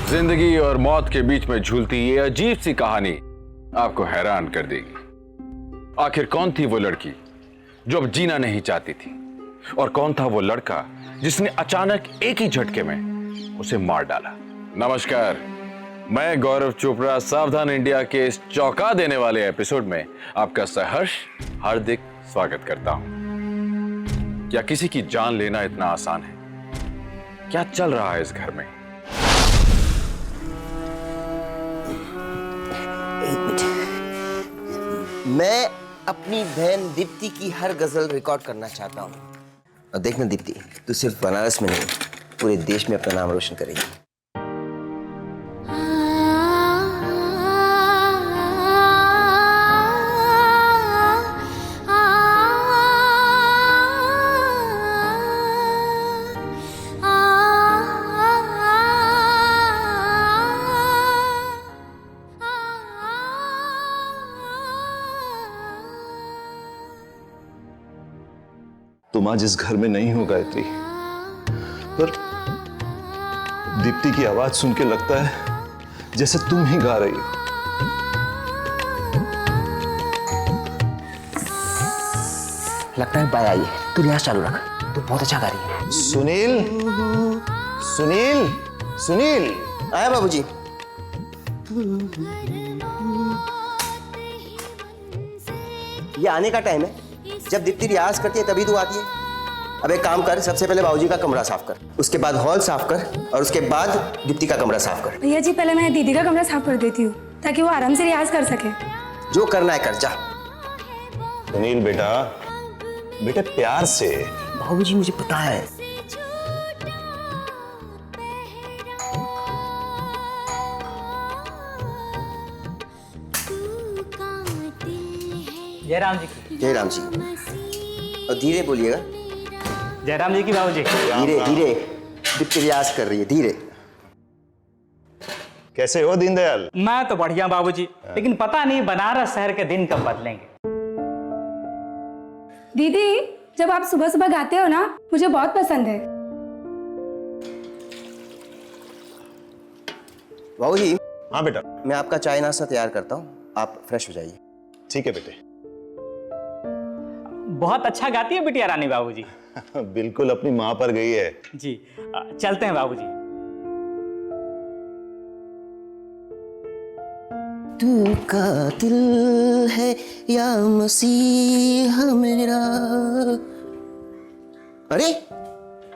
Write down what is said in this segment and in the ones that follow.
जिंदगी और मौत के बीच में झूलती ये अजीब सी कहानी आपको हैरान कर देगी। आखिर कौन थी वो लड़की जो अब जीना नहीं चाहती थी, और कौन था वो लड़का जिसने अचानक एक ही झटके में उसे मार डाला। नमस्कार, मैं गौरव चोपड़ा सावधान इंडिया के इस चौंका देने वाले एपिसोड में आपका सहर्ष हार्दिक स्वागत करता हूं। क्या किसी की जान लेना इतना आसान है? क्या चल रहा है इस घर में? मैं अपनी बहन दीप्ति की हर गजल रिकॉर्ड करना चाहता हूँ। और देखना दीप्ति, तू सिर्फ बनारस में नहीं, पूरे देश में अपना नाम रोशन करेगी। तुम आज इस घर में नहीं हो गायत्री, पर दीप्ति की आवाज सुन के लगता है जैसे तुम ही गा रही हो। लगता है बाय आई है। तू रियाज चालू रख, तू बहुत अच्छा गा रही है। सुनील, सुनील, सुनील, आया बाबूजी। ये आने का टाइम है। जब दीप्ति रियाज करती है तभी तू आती है। अब एक काम कर, सबसे पहले बाबूजी का कमरा साफ कर, उसके बाद हॉल साफ कर, और उसके बाद दीप्ति का कमरा साफ कर। भैया जी, पहले मैं दीदी का कमरा साफ कर देती हूँ ताकि वो आराम से रियाज कर सके। जो करना है कर, जा। सुनील बेटा, बेटे प्यार से। बाबूजी मुझे पता है। जय राम जी की। जय राम जी। और धीरे बोलिएगा। जय राम जी की बाबूजी। धीरे धीरे, दीप्ति रियाज कर रही है, धीरे। कैसे हो दीनदयाल? मैं तो बढ़िया बाबूजी, लेकिन पता नहीं बनारस शहर के दिन कब बदलेंगे। दीदी, जब आप सुबह सुबह गाते हो ना, मुझे बहुत पसंद है। बाबूजी। हाँ बेटा। मैं आपका चाय नाश्ता तैयार करता हूँ, आप फ्रेश हो जाइए। ठीक है बेटे। बहुत अच्छा गाती है बिटिया रानी बाबूजी। बिल्कुल अपनी माँ पर गई है जी। चलते हैं बाबूजी। तू कातिल है या मसीहा मेरा। अरे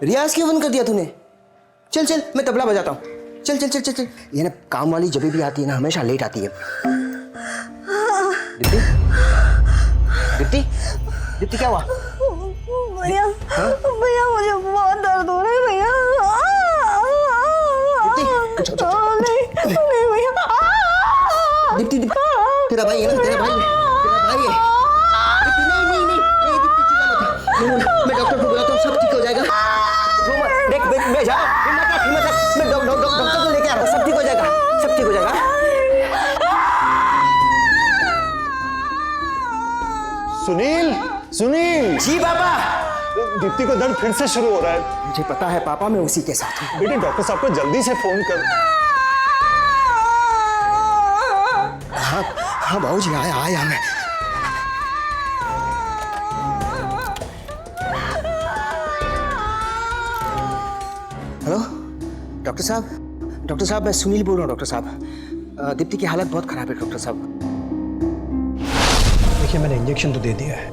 रियाज क्यों बंद कर दिया तूने? चल चल, मैं तबला बजाता हूँ। चल चल चल चल चल। ये ना काम वाली जब भी आती है ना, हमेशा लेट आती है। दीप्ति, दीप्ति, दीप्ति क्या हुआ? भैया, भैया मुझे बहुत दर्द हो रहा है भैया। नहीं नहीं भैया। दीप्ति, तेरा भाई है ना, तेरा भाई है, तेरा भाई है। दीप्ति, नहीं नहीं नहीं नहीं, दीप्ति चिल्ला मत। नहीं, मैं डॉक्टर को बुलाता हूँ, सब ठीक हो जाएगा। रो मत, देख देख, मैं जा, हिम्मत रख, हिम्मत रख। मैं डॉक्टर को लेके आ रहा हूँ, सब ठीक हो जाएगा, सब ठीक हो जाएगा। सुनील, सुनील। जी पापा। दीप्ति को दर्द फिर से शुरू हो रहा है। मुझे पता है पापा, मैं उसी के साथ हूँ। बेटे डॉक्टर साहब को जल्दी से फोन कर। हाँ हाँ बाबूजी, आया मैं। हेलो डॉक्टर साहब, डॉक्टर साहब मैं सुनील बोल रहा हूँ। डॉक्टर साहब, दीप्ति की हालत बहुत खराब है डॉक्टर साहब। देखिए, मैंने इंजेक्शन तो दे दिया है,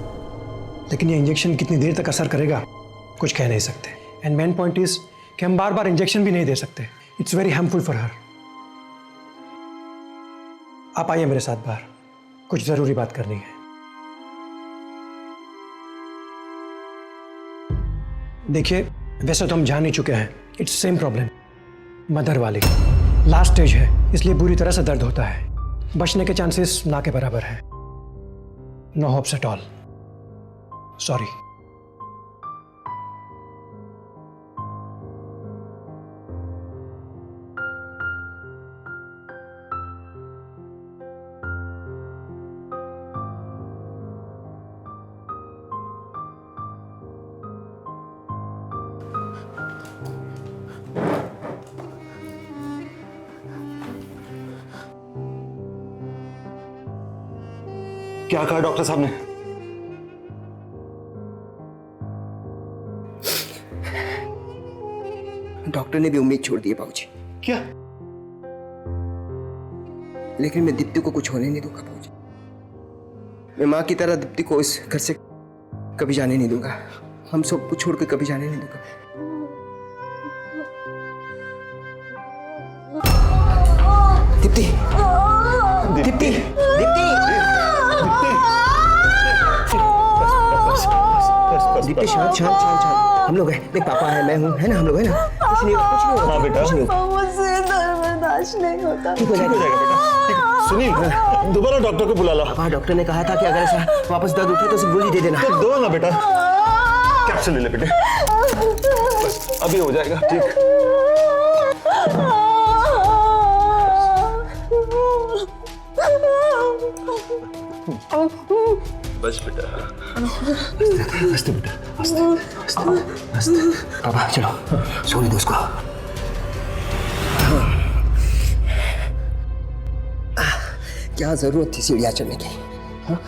लेकिन ये इंजेक्शन कितनी देर तक असर करेगा कुछ कह नहीं सकते। एंड मेन पॉइंट इज कि हम बार बार इंजेक्शन भी नहीं दे सकते। It's very harmful for her. आप आइए मेरे साथ बाहर, कुछ जरूरी बात करनी है। देखिए, वैसे तो हम जान ही चुके हैं, इट्स सेम प्रॉब्लम, मदर वाली। लास्ट स्टेज है, इसलिए बुरी तरह से दर्द होता है। बचने के चांसेस ना के बराबर है। No hopes at all, sorry. क्या कहा डॉक्टर साहब ने? डॉक्टर ने भी उम्मीद छोड़ दी है बाबूजी, क्या? लेकिन मैं दीप्ति को कुछ होने नहीं दूंगा बाबूजी। मैं माँ की तरह दीप्ति को इस घर से कभी जाने नहीं दूंगा। हम सब कुछ छोड़ के कभी जाने नहीं दूंगा। दीप्ति, दीप्ति, दीप्ति, दीप्ति, शांत शांत शांत शांत। हम लोग हैं, देख पापा है, मैं हूँ, है ना, हम लोग है ना, कुछ नहीं होगा, कुछ नहीं होगा। हाँ बेटा, कुछ नहीं होगा। मुझसे दर्द बर्दाश्त नहीं होता। ठीक हो ठीक हो जाएगा। जाएगा बेटा। ठीक है। सुनील, दोबारा डॉक्टर को बुला लो। पापा, डॉक्टर ने कहा था कि अगर ऐसा वापस दर्द उठे तो उसे गोली दे देना। तो दो ना बेटा, कैप्सूल ले ले बेटे, बस अभी हो जाएगा ठीक। बस बेटा, हंसते बेटा, हंसते, हंसते, हंसते। पापा चलो, सोने दो उसको। क्या जरूरत थी सीढ़ियाँ चढ़ने की? हाँ?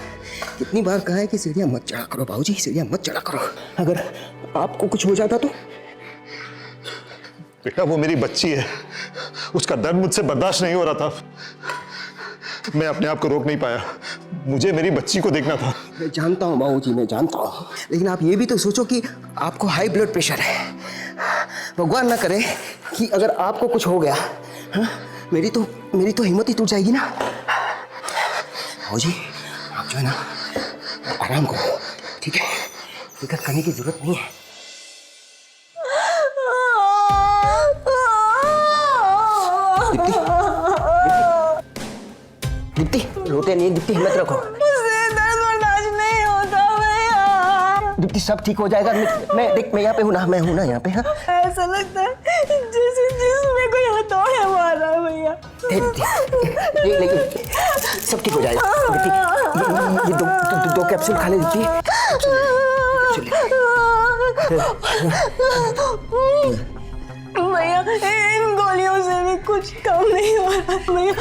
कितनी बार कहा है कि सीढ़ियाँ मत चढ़ा करो बाबूजी, सीढ़ियाँ मत चढ़ा करो। अगर आपको कुछ हो जाता तो? बेटा वो मेरी बच्ची है, उसका दर्द मुझसे बर्दाश्त नहीं हो रहा था। मैं अपने आप को रोक नहीं पाया, मुझे मेरी बच्ची को देखना था। मैं जानता हूँ बाबूजी, मैं जानता हूँ, लेकिन आप ये भी तो सोचो कि आपको हाई ब्लड प्रेशर है। भगवान ना करे कि अगर आपको कुछ हो गया, हाँ? मेरी तो हिम्मत ही टूट जाएगी ना। बाबूजी आप जो है ना आराम करो, ठीक है? फिक्र करने की जरूरत नहीं है। दीप्ति, रोते नहीं, दीप्ति हिम्मत रखो। मुझसे दर्द बर्दाश्त नहीं होता भैया। दीप्ति सब ठीक हो जाएगा। मैं देख, मैं यहाँ पे हूँ ना, मैं हूँ ना यहाँ पे। हाँ ऐसा लगता है जैसे जिसमें कोई हथौड़ा मारा है भैया। लेकिन सब ठीक हो जाएगा। दीप्ति, ये दो कैप्सूल खा ले दीप्ति। भैया इन गोलियों से भी कुछ कम नहीं हो रहा भैया।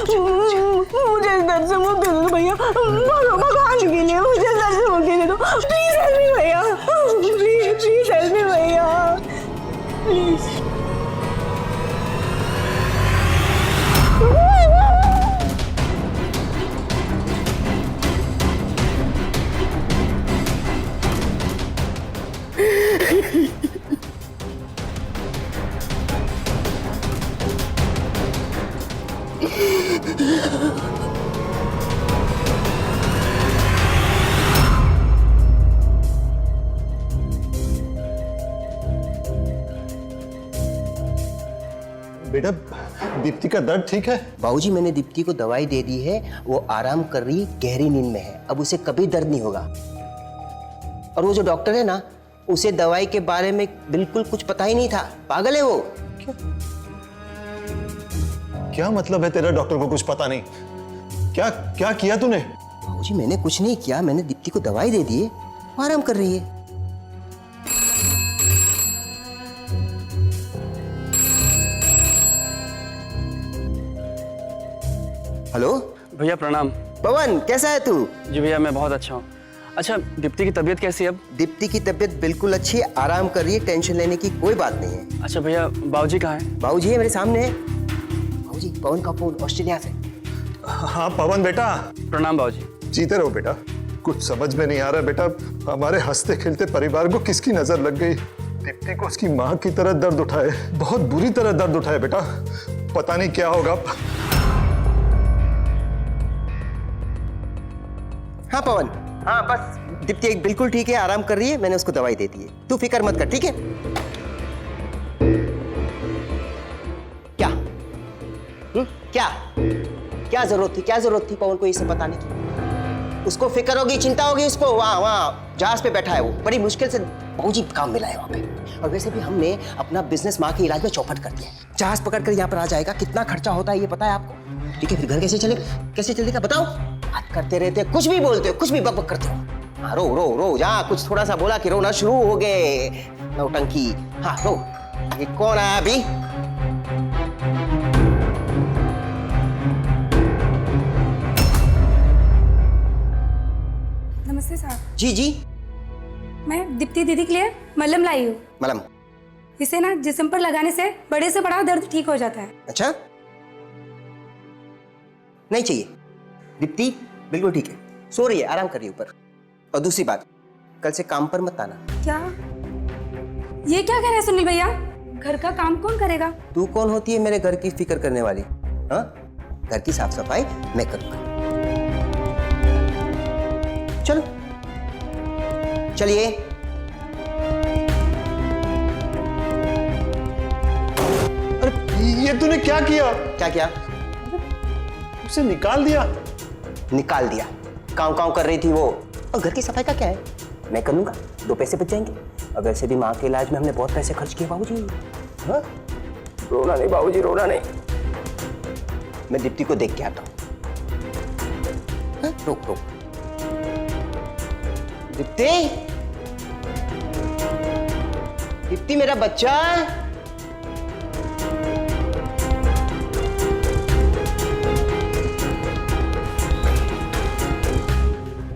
मुझे इस दर्द से मुक्ति दे दो भैया, भगवान के लिए मुझे इस दर्द से मुक्ति दे दो। प्लीज हेल्प मी भैया, प्लीज हेल्प मी भैया, प्लीज। बेटा दीप्ति का दर्द ठीक है? बाबूजी मैंने दीप्ति को दवाई दे दी है, वो आराम कर रही है, गहरी नींद में है। अब उसे कभी दर्द नहीं होगा। और वो जो डॉक्टर है ना, उसे दवाई के बारे में बिल्कुल कुछ पता ही नहीं था। पागल है वो। क्या मतलब है तेरा डॉक्टर को कुछ पता नहीं? क्या क्या किया तूने? बाबूजी मैंने कुछ नहीं किया, मैंने दीप्ति को दवाई दे दी है, वो आराम कर रही है। हेलो भैया प्रणाम। पवन, कैसा है तू? जी भैया मैं बहुत अच्छा हूँ। अच्छा दीप्ति की तबीयत कैसी है अब? दीप्ति की तबीयत बिल्कुल अच्छी है, आराम कर रही है, टेंशन लेने की कोई बात नहीं है। अच्छा भैया बाबूजी कहाँ हैं? बाबूजी है मेरे सामने है। बाबूजी पवन का फोन ऑस्ट्रेलिया से। हाँ पवन बेटा। प्रणाम बाबूजी। जीते रहो बेटा। कुछ समझ में नहीं आ रहा बेटा, हमारे हंसते खेलते परिवार को किसकी नजर लग गई। दीप्ति को उसकी माँ की तरह दर्द उठाए, बहुत बुरी तरह दर्द उठाए बेटा। पता नहीं क्या होगा। हाँ पवन, हाँ बस दीप्ति एक बिल्कुल ठीक है, आराम कर रही है, मैंने उसको दवाई दे दी है। तू फिक्र मत कर, ठीक है? क्या क्या क्या जरूरत थी पवन को ये सब बताने की? उसको फिक्र होगी, चिंता होगी उसको। वहाँ जहाज पे बैठा है वो, बड़ी मुश्किल से बाबूजी काम मिला है वहाँ पे। और वैसे भी हमने अपना बिजनेस माँ के इलाज में चौपट कर दिया है। जहाज पकड़ कर यहाँ पर आ जाएगा, कितना खर्चा होता है ये पता है आपको? ठीक है, फिर घर कैसे चलेगा बताओ? बात करते रहते, कुछ भी बोलते हो, कुछ भी बकबक करते हो। हाँ रो जहाँ कुछ थोड़ा सा बोला कि रोना शुरू हो गए, नौटंकी। हाँ रो। ये कौन आया अभी? जी जी। मैं दीप्ति दीदी के लिए मलहम लाई हूँ। मलहम? इसे ना जिस्म पर लगाने से बड़े से बड़ा दर्द ठीक हो जाता है। अच्छा, नहीं चाहिए। दीप्ति बिल्कुल ठीक है, सो रही है, आराम कर रही है ऊपर। और दूसरी बात, कल से काम पर मत आना। क्या ये क्या कह रहे हैं सुनील भैया? घर का काम कौन करेगा? तू कौन होती है मेरे घर की फिक्र करने वाली? हाँ, घर की साफ सफाई मैं करूंगा। चलो चलिए। अरे ये तूने क्या किया? क्या किया? उसे निकाल दिया? निकाल दिया। काँव काँव कर रही थी वो। और घर की सफाई का क्या है, मैं कर लूंगा, 2 पैसे बच जाएंगे। और वैसे भी माँ के इलाज में हमने बहुत पैसे खर्च किए बाबूजी। हाँ? रोना नहीं बाबूजी, रोना नहीं। मैं दीप्ति को देख के आता हूँ। हाँ? रुक रुक। दीप्ति, दीप्ति मेरा बच्चा।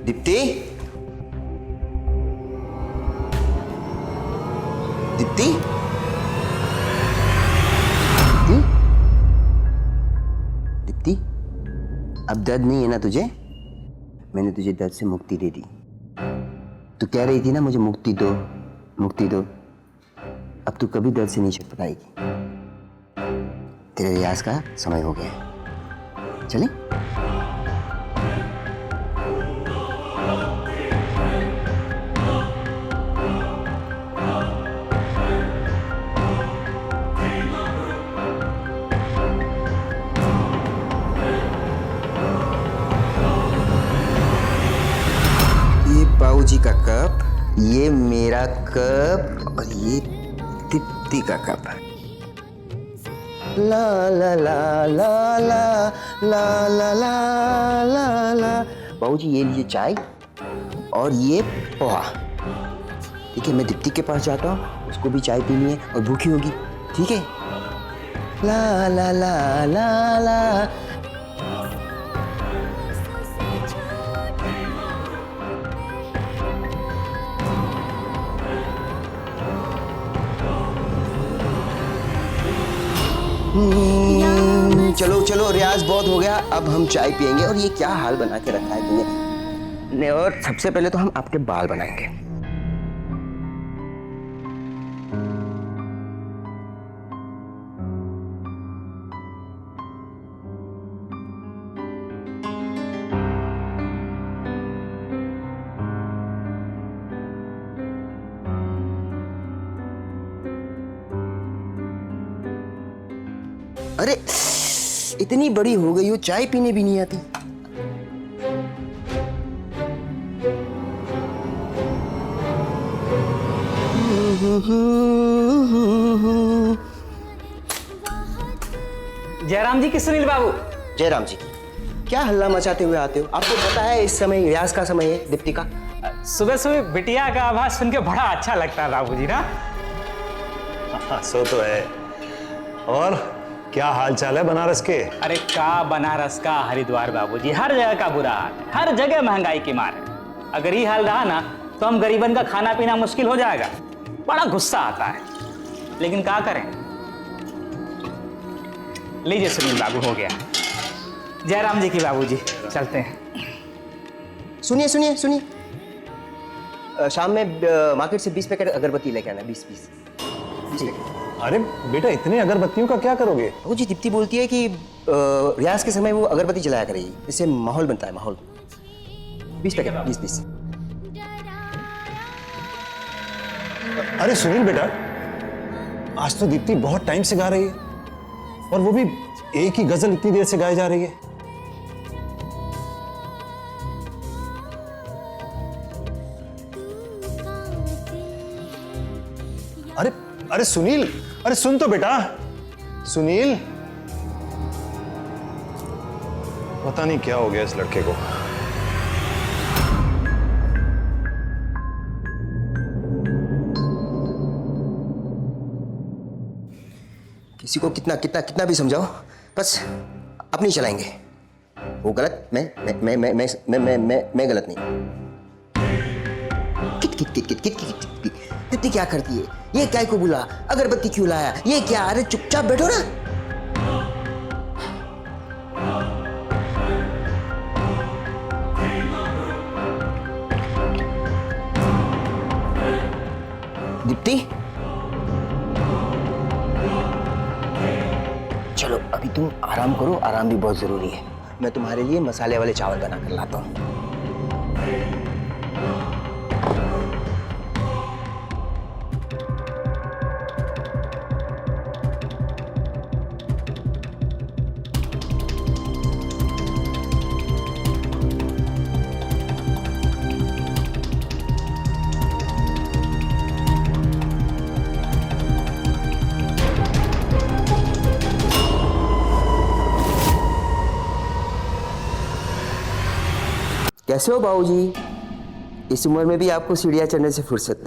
दीप्ति, दीप्ति, दीप्ति, अब दर्द नहीं है ना तुझे? मैंने तुझे दर्द से मुक्ति दे दी। तू कह रही थी ना मुझे मुक्ति दो, मुक्ति दो। अब तू कभी दर्द से नहीं छिप पाएगी। तेरे रियाज का समय हो गया है, चले? बाबूजी का कप, ये मेरा कप, और ये दीप्ति का कप। ला ला ला ला ला ला ला ला ला ला। बाबूजी ये लीजिए चाय और ये पोहा। ठीक है, मैं दीप्ति के पास जाता हूँ, उसको भी चाय पीनी है और भूखी होगी। ठीक है? ला ला ला ला ला। चलो चलो, रियाज बहुत हो गया, अब हम चाय पियेंगे। और ये क्या हाल बना के रखा है तुमने? और सबसे पहले तो हम आपके बाल बनाएंगे। अरे इतनी बड़ी हो गई हो, चाय पीने भी नहीं आती। जयराम जी की सुनील बाबू। जयराम जी, क्या हल्ला मचाते हुए आते हो? आपको पता है इस समय रियाज का समय है दीप्ति का। सुबह सुबह बिटिया का आवाज सुन के बड़ा अच्छा लगता है बाबूजी ना। हाँ, सो तो है। और क्या हाल चाल है बनारस के? अरे का बनारस का हरिद्वार बाबूजी, हर जगह का बुरा हाल है, हर जगह महंगाई की मार है। अगर ये हाल रहा ना तो हम गरीबन का खाना पीना मुश्किल हो जाएगा। बड़ा गुस्सा आता है, लेकिन क्या करें। लीजिए सुनील बाबू, हो गया। जयराम जी की बाबूजी, चलते हैं। सुनिए सुनिए सुनिए, शाम में मार्केट से 20 पैकेट अगरबत्ती लेके आना। 20 अरे बेटा, इतने अगरबत्तियों का क्या करोगे? वो जी दीप्ति बोलती है कि रियाज के समय वो अगरबत्ती जलाया करेगी, इससे माहौल बनता है, माहौल। 20 पैकेट, 20। अरे सुनील बेटा, आज तो दीप्ति बहुत टाइम से गा रही है, और वो भी एक ही गजल इतनी देर से गाई जा रही है। अरे अरे सुनील, अरे सुन तो बेटा, सुनील। पता नहीं क्या हो गया इस लड़के को। किसी को कितना कितना कितना भी समझाओ, बस अपनी चलाएंगे। वो गलत, मैं गलत नहीं। दीप्ति क्या करती है? ये क्या को बुला, अगरबत्ती क्यों लाया, ये क्या? अरे चुपचाप बैठो ना। दीप्ति, चलो अभी तुम आराम करो, आराम भी बहुत जरूरी है। मैं तुम्हारे लिए मसाले वाले चावल बना कर लाता हूँ। कैसे हो बाबूजी? इस उम्र में भी आपको सीढ़ियां चढ़ने से फुर्सत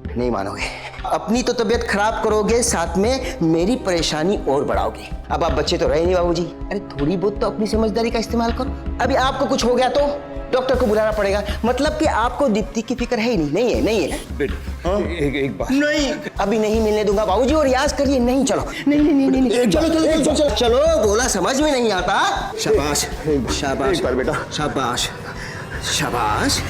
नहीं मानोगे। अपनी तो तबीयत खराब करोगे, साथ में मेरी परेशानी और बढ़ाओगे। अब आप बच्चे तो रहे नहीं बाबूजी। अरे थोड़ी बहुत तो अपनी समझदारी का इस्तेमाल करो। अभी आपको कुछ हो गया तो डॉक्टर को बुलाना पड़ेगा। मतलब कि आपको दीप्ति की फिक्र है ही नहीं है। एक बात नहीं, अभी नहीं मिलने दूंगा बाबूजी। और रियाज करिए। नहीं, चलो, नहीं, चलो, बोला समझ में नहीं आता। शाबाश, शाबाश, एक बार बेटा, शाबाश, शाबाश।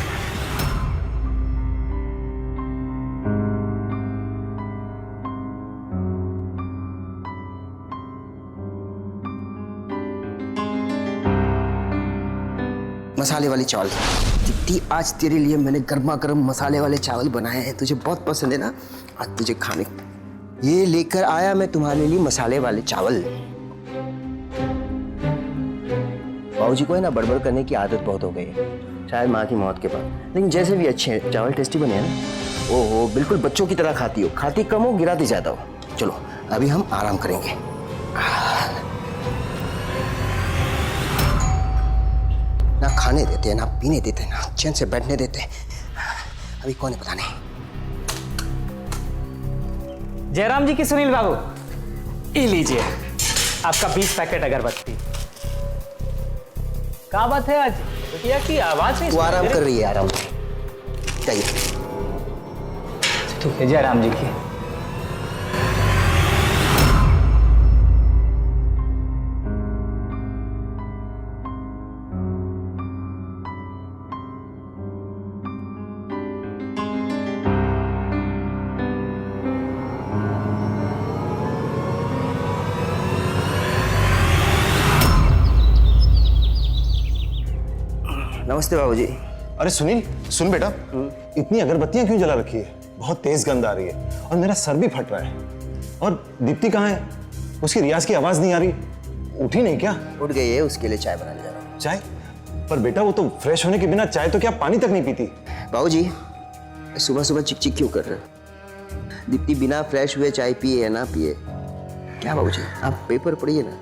मसाले वाले चावल। दीप्ति, आज तेरे लिए मैंने गर्मा गर्म मसाले वाले चावल बनाए हैं। तुझे बहुत पसंद है ना, आज तुझे खाने। ये लेकर आया मैं तुम्हारे लिए मसाले वाले चावल। बाबूजी को है ना बड़बड़ करने की आदत बहुत हो गई है, शायद माँ की मौत के बाद। लेकिन जैसे भी अच्छे हैं, चावल टेस्टी बने हैं ना। ओहो, बिल्कुल बच्चों की तरह खाती हो। खाती कम हो, गिराती ज्यादा हो। चलो अभी हम आराम करेंगे। ना खाने देते हैं, ना पीने देते हैं, ना चैन से बैठने देते हैं। अभी कौन है पता नहीं। जयराम जी की सुनील बाबू, ये लीजिए आपका 20 पैकेट अगरबत्ती। क्या बात है आज बिटिया की आवाज नहीं? वो आराम कर रही है, आराम। चाहिए ठीक है जयराम जी की। नमस्ते बाबूजी। अरे सुनील, सुन बेटा, इतनी अगरबत्तियां क्यों जला रखी है? बहुत तेज गंध आ रही है और मेरा सर भी फट रहा है। और दीप्ति कहाँ है? उसकी रियाज की आवाज नहीं आ रही। उठी नहीं क्या? उठ गई है, उसके लिए चाय बनाने जा रहा हूँ। चाय? पर बेटा वो तो फ्रेश होने के बिना चाय तो क्या पानी तक नहीं पीती। बाबूजी, सुबह सुबह चिक क्यों कर रहे हो? दीप्ति बिना फ्रेश हुए चाय पिए या ना पिए, क्या बाबूजी आप पेपर पढ़िए ना।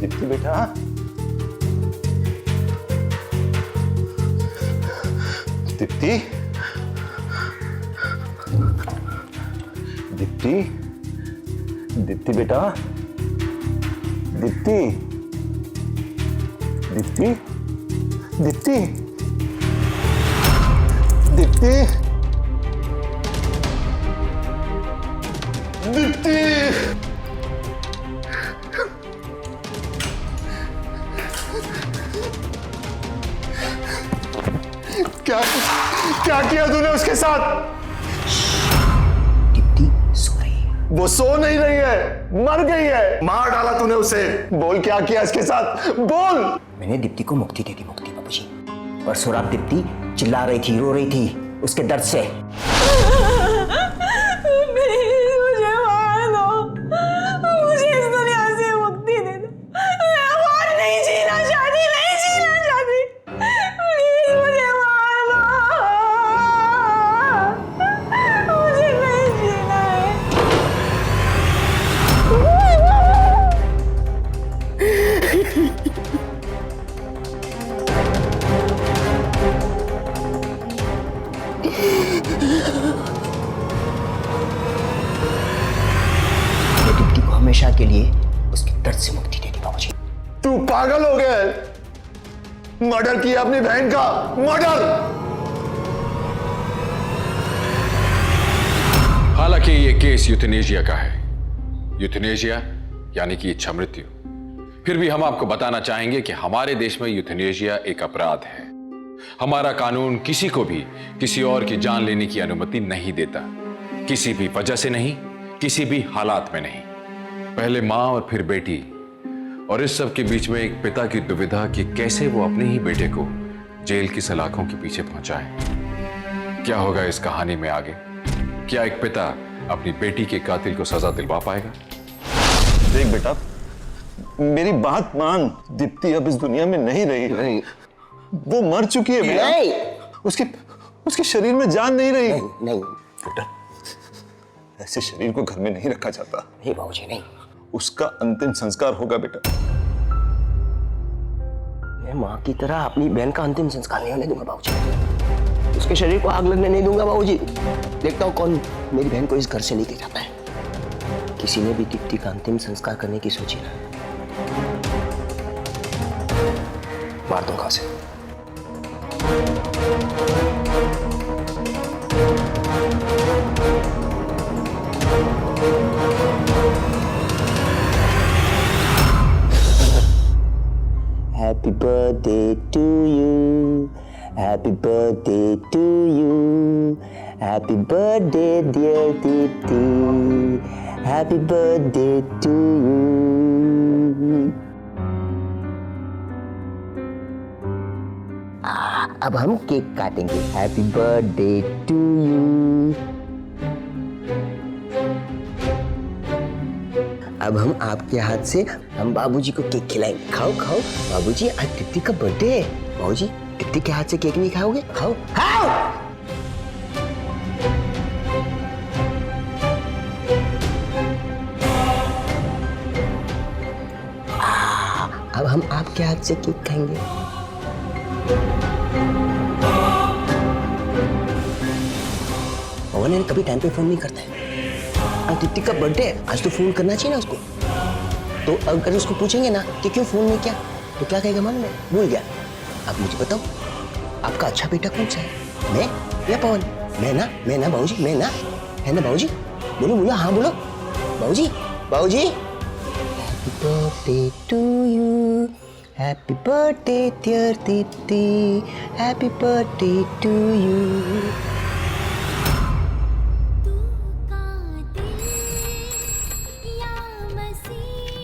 दीप्ति बेटा, दीप्ति, दीप्ति, दीप्ति बेटा, दीप्ति, दीप्ति, दीप्ति, दीप्ति, दीप्ति। क्या क्या किया तूने उसके साथ? दीप्ति सो रही है। वो सो नहीं रही है, मर गई है। मार डाला तूने उसे। बोल क्या किया इसके साथ, बोल। मैंने दीप्ति को मुक्ति दे दी, मुक्ति बाबूजी। परसों रात दीप्ति चिल्ला रही थी, रो रही थी उसके दर्द से। मुझे मार दो, मुझे इस दुनिया से मुक्ति दे दो। मैं और नहीं जीना चाहती, नहीं जीना चाहती। हमेशा के लिए उसके दर्द से मुक्ति दे दी बाबूजी। तू पागल हो गया है? मर्डर किया अपनी बहन का, मर्डर। हालांकि ये केस यूथनेशिया का है, यूथनेशिया यानी कि इच्छा मृत्यु। फिर भी हम आपको बताना चाहेंगे कि हमारे देश में यूथनेशिया एक अपराध है। हमारा कानून किसी को भी किसी और की जान लेने की अनुमति नहीं देता, किसी भी वजह से नहीं, किसी भी हालात में नहीं। पहले मां और फिर बेटी, और इस सब के बीच में एक पिता की दुविधा कि कैसे वो अपने ही बेटे को जेल की सलाखों के पीछे पहुंचाए। क्या होगा इस कहानी में आगे? क्या एक पिता अपनी बेटी के कातिल को सजा दिलवा पाएगा? देख बेटा, मेरी बात मान। दीप्ति अब इस दुनिया में नहीं रही। नहीं, वो मर चुकी है भैया। नहीं, उसके शरीर में जान नहीं रही। नहीं बेटा, ऐसे शरीर को घर में नहीं रखा जाता। नहीं बाबूजी, नहीं। उसका अंतिम संस्कार होगा बेटा। मैं माँ की तरह अपनी बहन का अंतिम संस्कार नहीं होने दूंगा बाबूजी। उसके शरीर को आग लगने नहीं दूंगा बाबूजी। देखता हूँ कौन मेरी बहन को इस घर से लेके जाता है। किसी ने भी दीप्ति का अंतिम संस्कार करने की सोची ना, मार दूंगा उसे। Happy birthday to you. Happy birthday to you. Happy birthday dear Dipti. Happy birthday to you. अब हम केक काटेंगे। Happy birthday to you. अब हम आपके हाथ से हम बाबूजी को केक खिलाएंगे। खाओ खाओ बाबूजी, आज दीप्ति का बर्थडे है। बाबूजी, दीप्ति के हाथ से केक नहीं खाओगे? खाओ खाओ। अब हम आपके हाथ से केक खाएंगे। पवन ने कभी टाइम पे फोन नहीं करता है। आज दीप्ति का बर्थडे है, आज तो फोन करना चाहिए ना उसको। तो अगर उसको पूछेंगे ना कि क्यों फोन नहीं किया, तो क्या कहेगा? मालूम है, भूल गया। आप मुझे बताओ, आपका अच्छा बेटा कौन सा है, मैं या पवन? मैं ना बाबूजी, मैं ना, है ना बाबूजी? बोलो बोलो, हाँ बोलो बाबूजी। बाबूजी, happy birthday to you, happy birthday dear Deepti, happy birthday to you.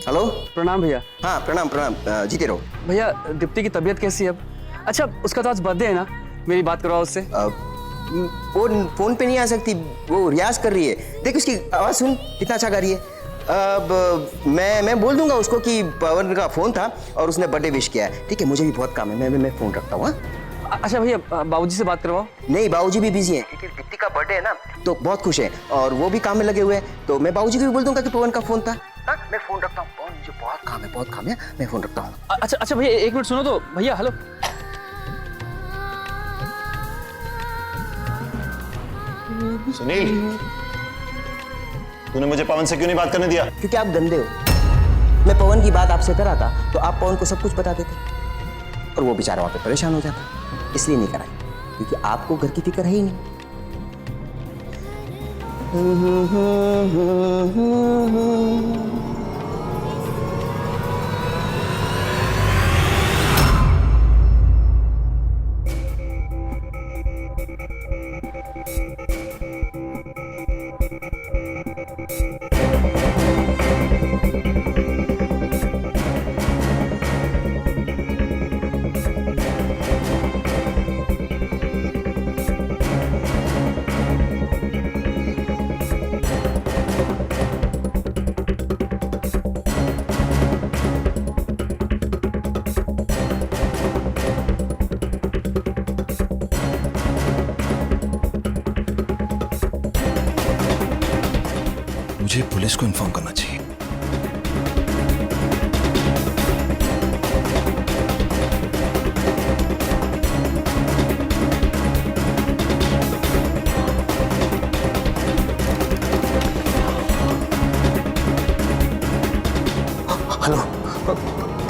Hello, प्रणाम भैया। हाँ प्रणाम प्रणाम, जीते रहो। भैया, दीप्ति की तबीयत कैसी है अब? अच्छा, उसका तो आज बर्थडे है ना, मेरी बात करवाओ उससे। फोन पे नहीं आ सकती, वो रियाज कर रही है। देख उसकी आवाज़ सुन, कितना अच्छा गा रही है। अब मैं बोल दूंगा उसको कि पवन का फ़ोन था और उसने बर्थडे विश किया है। ठीक है, मुझे भी बहुत काम है, मैं फ़ोन रखता हूँ। अच्छा भैया, बाबूजी से बात करवाओ। नहीं, बाबूजी भी बिजी हैं क्योंकि दीप्ति का बर्थडे है ना, तो बहुत खुश हैं और वो भी काम में लगे हुए हैं। तो मैं बाबूजी को भी बोल दूंगा कि पवन का फ़ोन था। हाँ, मैं फ़ोन रखता हूँ। पवन, मुझे बहुत काम है, मैं फ़ोन रखता हूँ। अच्छा भैया, एक मिनट सुनो तो। भैया हेलो। सुनील, तूने मुझे पवन से क्यों नहीं बात करने दिया? क्योंकि आप गंदे हो। मैं पवन की बात आपसे कराता तो आप पवन को सब कुछ बता देते और वो बेचारा वहां पे परेशान हो जाता। इसलिए नहीं कराई, क्योंकि आपको घर की फिक्र है ही नहीं। मुझे पुलिस को इन्फॉर्म करना चाहिए।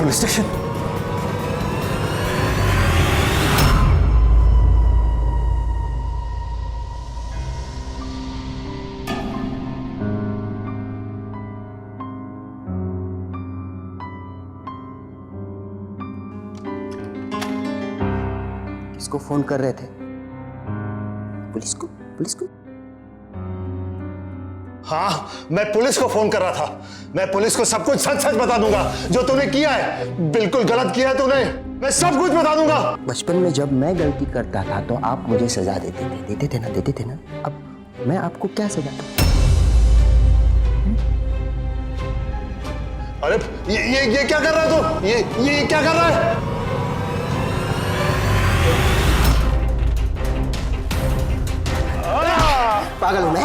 Police station. किसको फोन कर रहे थे? पुलिस को? पुलिस को? हाँ, मैं पुलिस को फोन कर रहा था। मैं पुलिस को सब कुछ सच सच बता दूंगा। जो तूने किया है, बिल्कुल गलत किया है तूने। मैं सब कुछ बता दूंगा। बचपन में जब मैं गलती करता था तो आप मुझे सजा देते थे ना। अब मैं आपको क्या सजा दूं? अरे ये क्या कर रहा है तू? ये क्या कर रहा है? पागल हूं मैं?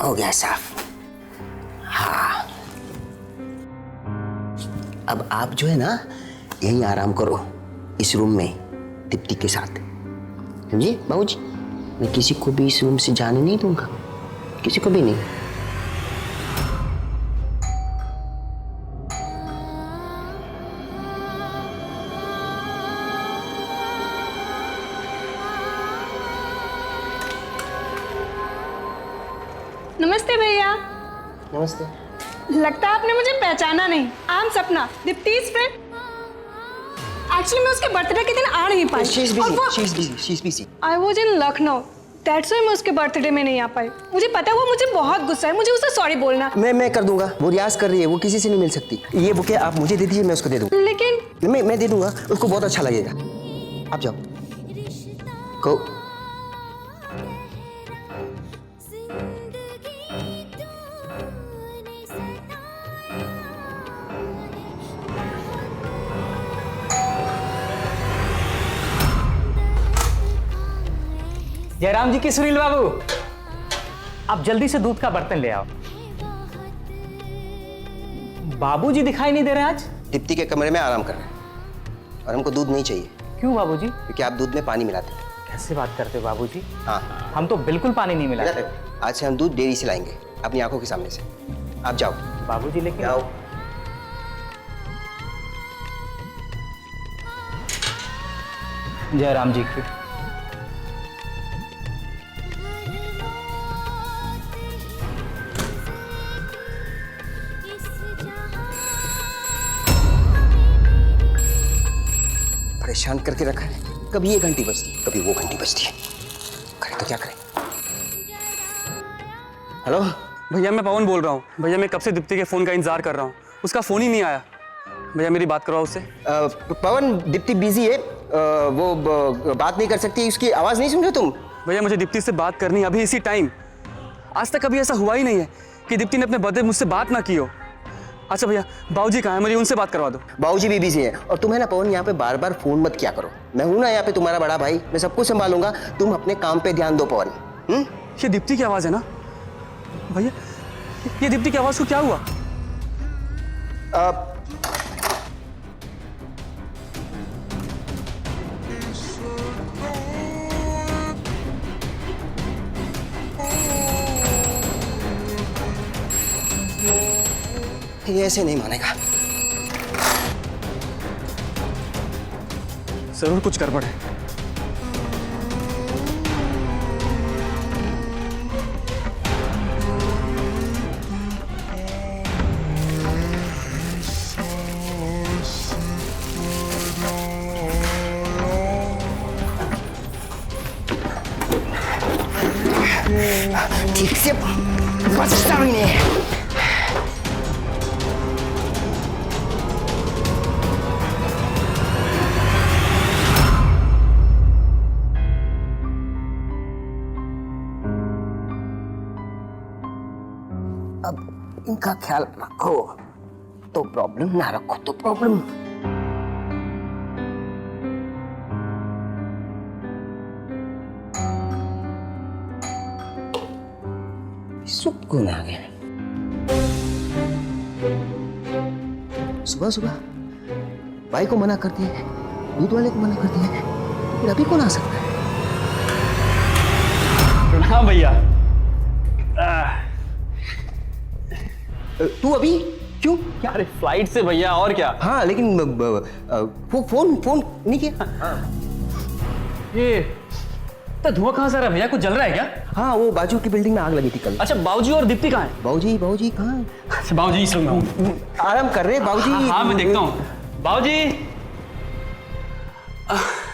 हो गया साफ। हाँ, अब आप जो है ना यहीं आराम करो, इस रूम में दीप्ति के साथ, समझे बाबूजी? मैं किसी को भी इस रूम से जाने नहीं दूंगा, किसी को भी नहीं। नमस्ते भैया। नमस्ते। लगता है आपने मुझे पहचाना नहीं। आई एम सपना, दीप्ति's friend। एक्चुअली मैं उसके बर्थडे के दिन आ नहीं पाई। She's busy. I was in Lucknow, that's why मैं उसके बर्थडे में नहीं आ पाई। मुझे पता है वो मुझे बहुत गुस्सा है, मुझे उसे सॉरी बोलना। मैं कर दूंगा। वो रियाज कर रही है, वो किसी से नहीं मिल सकती। ये बुके आप मुझे दे दीजिए, मैं उसको दे दूंगा। लेकिन मैं दे दूंगा, उसको बहुत अच्छा लगेगा। आप जाओ। को जयराम जी की सुनील बाबू, आप जल्दी से दूध का बर्तन ले आओ। बाबूजी दिखाई नहीं दे रहे आज। दीप्ति के कमरे में आराम कर रहे हैं और हमको दूध नहीं चाहिए। क्यों बाबूजी? क्योंकि आप दूध में पानी मिलाते हैं। कैसे बात करते हो बाबूजी? हाँ, हम तो बिल्कुल पानी नहीं मिलाते। आज से हम दूध डेयरी से लाएंगे, अपनी आंखों के सामने से। आप जाओ। बाबूजी लेकिन जाओ। जयराम जी की परेशान करके रखा है। कभी ये घंटी बजती है, कभी वो घंटी बजती है। करें तो क्या करें? हेलो भैया, मैं पवन बोल रहा हूँ। भैया, मैं कब से दीप्ति के फ़ोन का इंतजार कर रहा हूँ, उसका फ़ोन ही नहीं आया। भैया मेरी बात करवाओ उससे। पवन, दीप्ति बिजी है, वो बात नहीं कर सकती। उसकी आवाज़ नहीं सुन रहे तुम? भैया मुझे दीप्ति से बात करनी है अभी, इसी टाइम। आज तक कभी ऐसा हुआ ही नहीं है कि दीप्ति ने अपने बर्थडे मुझसे बात ना की हो। अच्छा भैया, बाबूजी कहाँ है? मुझे उनसे बात करवा दो। बाबूजी भी बिजी है। और तुम है ना पवन, यहाँ पे बार बार फोन मत किया करो। मैं हूं ना यहाँ पे, तुम्हारा बड़ा भाई, मैं सब कुछ संभालूंगा। तुम अपने काम पे ध्यान दो पवन। ये दीप्ति की आवाज़ है ना भैया? ये दीप्ति की आवाज़ को क्या हुआ? ये ऐसे नहीं मानेगा। जरूर कुछ गड़बड़ है। ठीक से बचता भी नहीं है। अब इनका ख्याल रखो तो प्रॉब्लम, ना रखो तो प्रॉब्लम। सुकून आ गया। सुबह सुबह भाई को मना कर दिए, दूध वाले को मना कर दिया फिर अभी कौन आ सकता है? हाँ भैया। तू अभी क्यों? क्या? अरे फ्लाइट से भैया, और क्या। हाँ लेकिन फोन नहीं किया? ये तो धुआं कहाँ से आ रहा है भैया? कुछ जल रहा है क्या? हाँ वो बाजू की बिल्डिंग में आग लगी थी कल। अच्छा, बाबूजी और दीप्ति कहाँ है? बाबूजी कहाँ? अच्छा बाबूजी इस रूम में हूँ। आराम कर रहे बाबूजी। हाँ मैं देखता हूँ। बाबूजी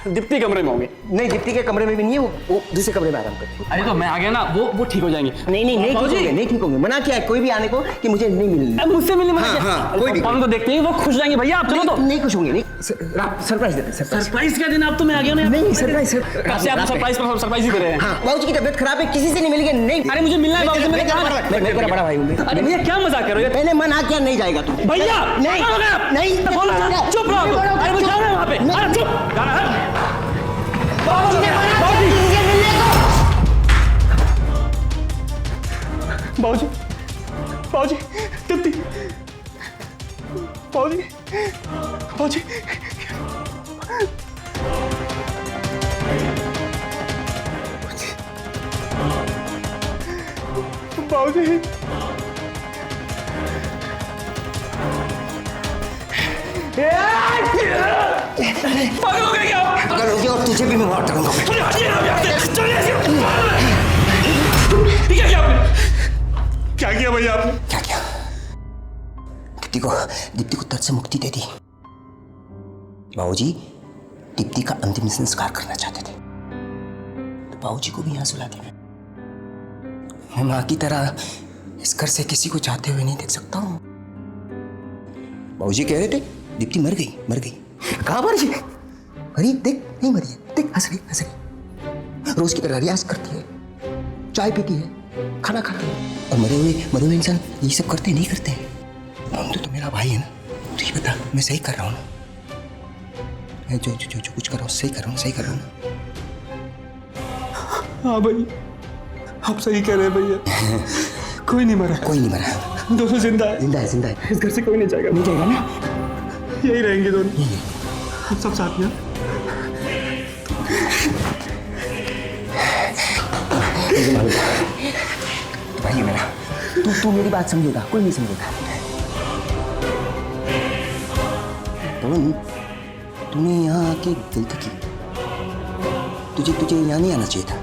दीप्ति कमरे में होंगे। नहीं दीप्ति के कमरे में भी नहीं है, वो दूसरे कमरे में आराम करते हैं। अरे तो मैं आ गया ना, वो ठीक हो जाएंगे। नहीं ठीक होंगे। मना किया है कोई भी आने को कि मुझे नहीं मिलने। मुझसे मिलने मना हाँ, किया। हाँ, कोई भी। हम तो देखते हैं वो खुश जाएंगे भैया, आप चलो तो। नहीं खुश होंगे, नहीं सरप्राइज देते। सरप्राइज क्या देना? आप तो मैं आ गया ना। नहीं सरप्राइज। कब से आप सरप्राइज पर सरप्राइज ही दे रहे हैं? हाँ बाबूजी की तबीयत खराब है, किसी से नहीं मिलेंगे। नहीं अरे मुझे मिलना है बाबूजी, मैंने कहा। मैं तेरा बड़ा भाई हूँ। अरे भैया क्या मजाक कर रहे हो? मैंने मना किया नहीं जाएगा तू। भैया नहीं चुप रहो। अरे वो जाओ ना वहाँ पे। अरे चुप। बाबूजी दीप्ति, बाबूजी पागल हो गए क्या? अगर हो गया और तुझे भी मैं मार दूंगा। क्या किया भैया आपने? क्या किया? दीप्ति को दर्द से मुक्ति दे दी। बाबूजी दीप्ति का अंतिम संस्कार करना चाहते थे तो बाबूजी को भी यहाँ सुला दिया। मैं माँ की तरह इस घर से किसी को जाते हुए नहीं देख सकता हूँ। बाबूजी कह रहे थे दीप्ति मर गई। कहाँ मर गई? अरे देख नहीं मरी है, देख हंस रही। रोज की तरह रियाज करती है, चाय पीती है, खाना खाती है। और मरे हुए इंसान ये सब करते नहीं करते हैं। तो मेरा भाई है ना, तो ये बता मैं सही कर रहा हूँ ना? मैं जो कुछ कर रहा हूँ सही कर रहा हूँ ना? हाँ भाई आप सही कह रहे हैं भैया। कोई नहीं मरा। दोनों जिंदा है। इस घर से कोई नहीं जाएगा ना? यही रहेंगे दोनों, हम सब साथ में। भाई मेरा तू मेरी बात समझेगा, कोई नहीं समझेगा। पवन तूने यहाँ आके गलती की। तुझे यहाँ नहीं आना चाहिए था।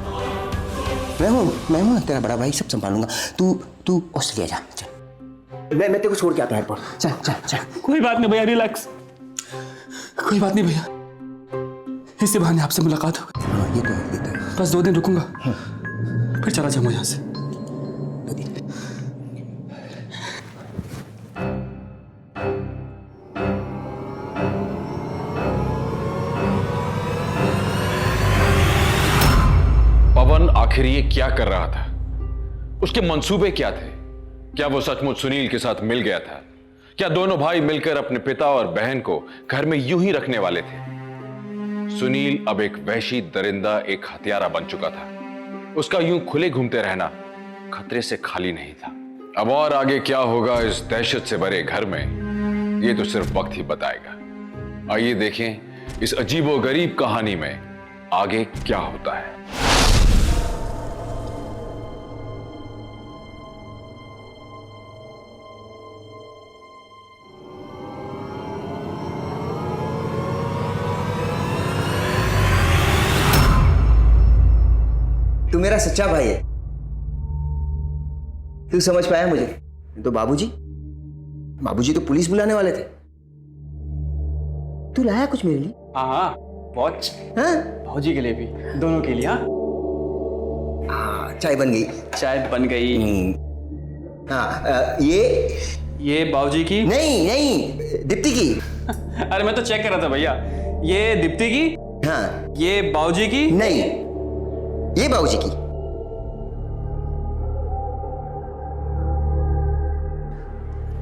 मैं हूँ ना तेरा बड़ा भाई, सब संभालूंगा। तू ऑस्ट्रेलिया जा। चल मैं तेरे को छोड़ के आता हूँ एयरपोर्ट। चल। कोई बात नहीं भैया, रिलैक्स। कोई बात नहीं भैया, इसी बहाने आपसे मुलाकात हो गई। हाँ ये तो है। बस 2 दिन रुकूंगा, फिर चला जाऊंगा यहाँ से। पवन आखिर ये क्या कर रहा था? उसके मंसूबे क्या थे? क्या वो सचमुच सुनील के साथ मिल गया था? क्या दोनों भाई मिलकर अपने पिता और बहन को घर में यूं ही रखने वाले थे? सुनील अब एक वहशी दरिंदा, एक हत्यारा बन चुका था। उसका यूं खुले घूमते रहना खतरे से खाली नहीं था। अब और आगे क्या होगा इस दहशत से भरे घर में, ये तो सिर्फ वक्त ही बताएगा। आइए देखें इस अजीबोगरीब कहानी में आगे क्या होता है। तू मेरा सच्चा भाई है। तू समझ पाया मुझे? तो बाबूजी तो पुलिस बुलाने वाले थे। तू लाया कुछ मेरे लिए? हाँ वॉच। हाँ भौजी के लिए भी, दोनों के लिए। हाँ चाय बन गई। चाय बन गई। हाँ ये बाबूजी की नहीं दीप्ति की। अरे मैं तो चेक कर रहा था भैया। ये दीप्ति की। हाँ ये बाबूजी की। नहीं ये बाबूजी की।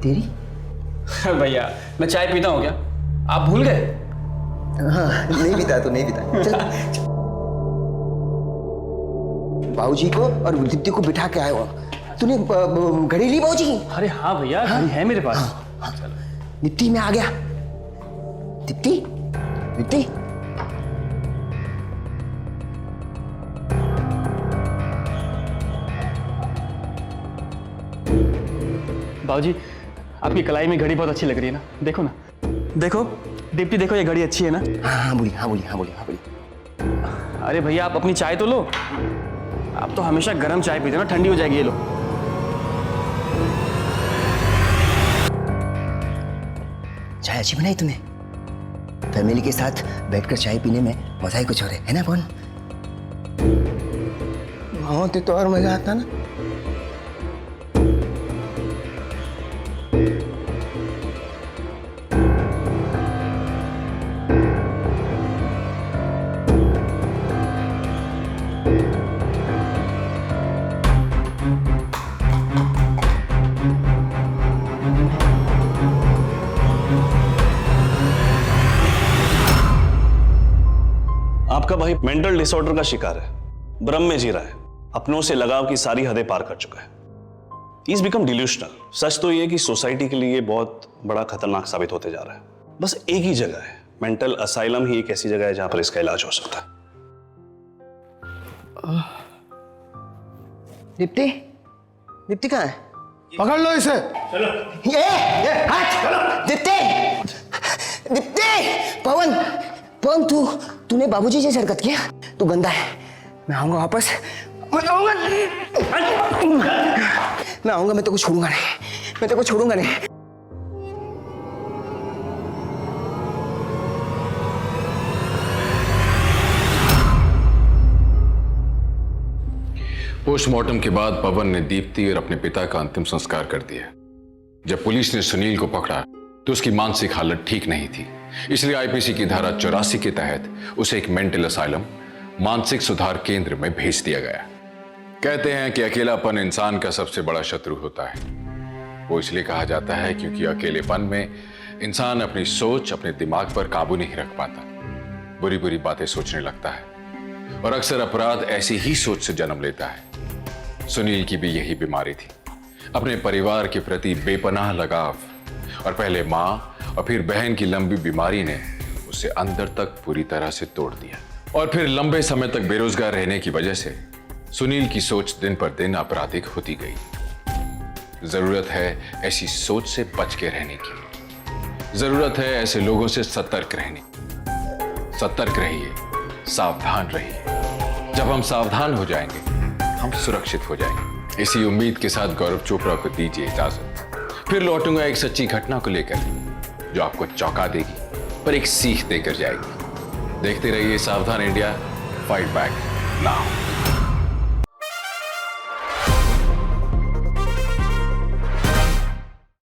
तेरी? भैया मैं चाय पीता हूँ क्या? आप भूल गए? हाँ नहीं पीता तो नहीं पीता। चल बाबूजी को और दीप्ति को बिठा के आया हुआ। तूने घड़ी ली बाबूजी की? अरे हाँ भैया, घड़ी है मेरे पास। दीप्ति मैं आ गया। दीप्ति बाबूजी, आपकी कलाई में घड़ी बहुत अच्छी लग रही है ना, देखो ना। देखो दीप्ति, देखो ये घड़ी अच्छी है ना। हाँ बोलिए, हाँ बोलिए, हाँ बोलिए, हाँ बोलिए। अरे भैया, आप अपनी चाय तो लो। आप तो हमेशा गर्म चाय पीते हो ना, ठंडी हो जाएगी। ये लो। चाय अच्छी बनाई तूने। फैमिली के साथ बैठकर चाय पीने में मजा ही कुछ और है ना पवन? होते तो और मजा आता ना। आपका भाई मेंटल डिसऑर्डर का शिकार है, भ्रम में जी रहा है, अपनों से लगाव की सारी हदें पार कर चुका है। He's become delusional। सच तो ये कि सोसाइटी के लिए बहुत बड़ा खतरनाक साबित होते जा रहा है। बस एक ही जगह है, मेंटल असाइलम ही एक ऐसी जगह है जहां पर इसका इलाज हो सकता है। दीप्ति, दीप्ति कहाँ है? पकड़ लो इसे। ये हट! दीप्ति, दीप्ति, पवन, पवन, तूने बाबूजी जैसे हरकत किया। तू गंदा है। मैं आऊंगा वापस। मैं आऊंगा, मैं तो कुछ छोड़ूंगा नहीं। मैं तो कुछ छोड़ूंगा नहीं। पोस्टमार्टम के बाद पवन ने दीप्ति और अपने पिता का अंतिम संस्कार कर दिया। जब पुलिस ने सुनील को पकड़ा तो उसकी मानसिक हालत ठीक नहीं थी, इसलिए आईपीसी की धारा 84 के तहत उसे एक मेंटल असाइलम, मानसिक सुधार केंद्र में भेज दिया गया। कहते हैं कि अकेलापन इंसान का सबसे बड़ा शत्रु होता है। वो इसलिए कहा जाता है क्योंकि अकेलेपन में इंसान अपनी सोच, अपने दिमाग पर काबू नहीं रख पाता, बुरी बुरी बातें सोचने लगता है और अक्सर अपराध ऐसी ही सोच से जन्म लेता है। सुनील की भी यही बीमारी थी, अपने परिवार के प्रति बेपनाह लगाव और पहले माँ और फिर बहन की लंबी बीमारी ने उसे अंदर तक पूरी तरह से तोड़ दिया। और फिर लंबे समय तक बेरोजगार रहने की वजह से सुनील की सोच दिन पर दिन आपराधिक होती गई। जरूरत है ऐसी सोच से बच के रहने की। जरूरत है ऐसे लोगों से सतर्क रहने की। सतर्क रहिए, सावधान रहिए। जब हम सावधान हो जाएंगे, हम सुरक्षित हो जाएंगे। इसी उम्मीद के साथ गौरव चोपड़ा को दीजिए इजाजत। फिर लौटूंगा एक सच्ची घटना को लेकर जो आपको चौंका देगी पर एक सीख देकर जाएगी। देखते रहिए सावधान इंडिया, फाइट बैक नाउ।